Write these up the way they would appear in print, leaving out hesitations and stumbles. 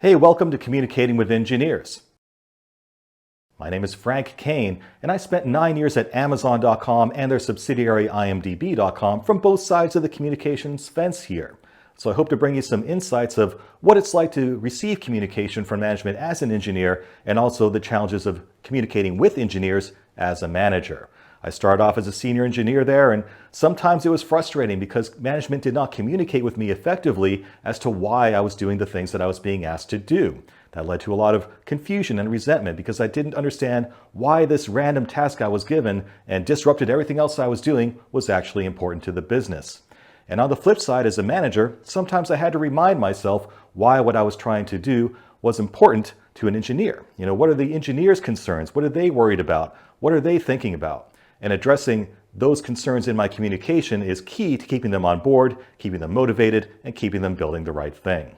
Hey, welcome to Communicating with Engineers. My name is Frank Kane, and I spent 9 years at Amazon.com and their subsidiary IMDb.com from both sides of the communications fence here. So I hope to bring you some insights of what it's like to receive communication from management as an engineer, and also the challenges of communicating with engineers as a manager. I started off as a senior engineer there, and sometimes it was frustrating because management did not communicate with me effectively as to why I was doing the things that I was being asked to do. That led to a lot of confusion and resentment because I didn't understand why this random task I was given and disrupted everything else I was doing was actually important to the business. And on the flip side, as a manager, sometimes I had to remind myself why what I was trying to do was important to an engineer. What are the engineer's concerns? What are they worried about? What are they thinking about? And addressing those concerns in my communication is key to keeping them on board, keeping them motivated, and keeping them building the right thing.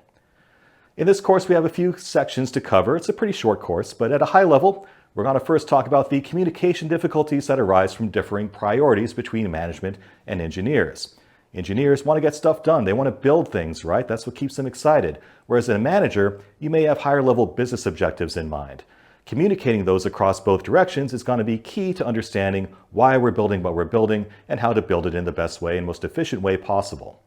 In this course, we have a few sections to cover. It's a pretty short course, but at a high level, we're going to first talk about the communication difficulties that arise from differing priorities between management and engineers. Engineers want to get stuff done. They want to build things, right? That's what keeps them excited. Whereas as a manager, you may have higher level business objectives in mind. Communicating those across both directions is going to be key to understanding why we're building what we're building and how to build it in the best way and most efficient way possible.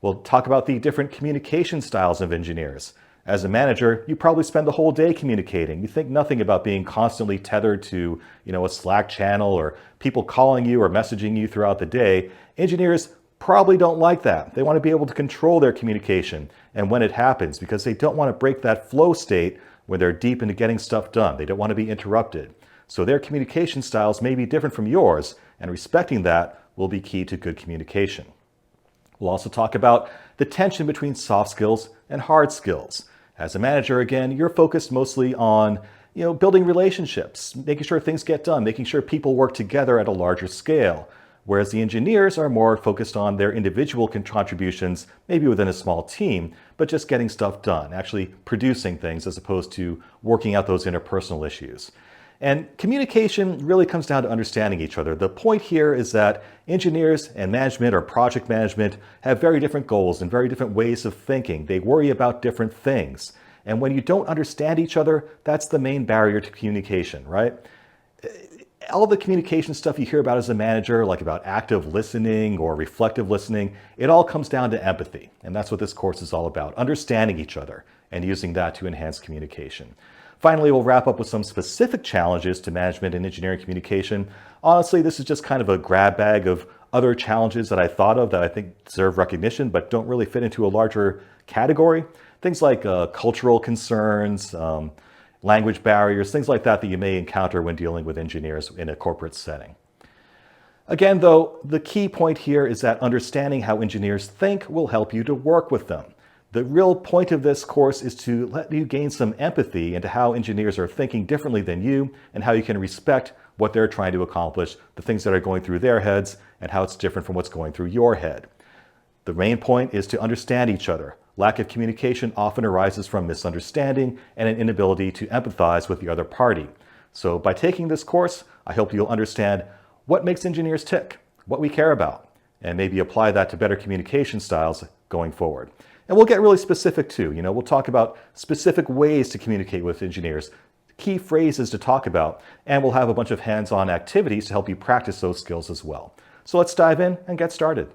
We'll talk about the different communication styles of engineers. As a manager, you probably spend the whole day communicating. You think nothing about being constantly tethered to, a Slack channel or people calling you or messaging you throughout the day. Engineers probably don't like that. They want to be able to control their communication and when it happens, because they don't want to break that flow state where they're deep into getting stuff done. They don't want to be interrupted. So their communication styles may be different from yours, and respecting that will be key to good communication. We'll also talk about the tension between soft skills and hard skills. As a manager, again, you're focused mostly on building relationships, making sure things get done, making sure people work together at a larger scale. Whereas the engineers are more focused on their individual contributions, maybe within a small team, but just getting stuff done, actually producing things as opposed to working out those interpersonal issues. And communication really comes down to understanding each other. The point here is that engineers and management or project management have very different goals and very different ways of thinking. They worry about different things. And when you don't understand each other, that's the main barrier to communication, right? All the communication stuff you hear about as a manager, like about active listening or reflective listening, it all comes down to empathy. And that's what this course is all about, understanding each other and using that to enhance communication. Finally, we'll wrap up with some specific challenges to management and engineering communication. Honestly, this is just kind of a grab bag of other challenges that I thought of that I think deserve recognition, but don't really fit into a larger category. Things like cultural concerns, language barriers, things like that you may encounter when dealing with engineers in a corporate setting. Again, though, the key point here is that understanding how engineers think will help you to work with them. The real point of this course is to let you gain some empathy into how engineers are thinking differently than you and how you can respect what they're trying to accomplish, the things that are going through their heads, and how it's different from what's going through your head. The main point is to understand each other. Lack of communication often arises from misunderstanding and an inability to empathize with the other party. So by taking this course, I hope you'll understand what makes engineers tick, what we care about, and maybe apply that to better communication styles going forward. And we'll get really specific too. We'll talk about specific ways to communicate with engineers, key phrases to talk about, and we'll have a bunch of hands-on activities to help you practice those skills as well. So let's dive in and get started.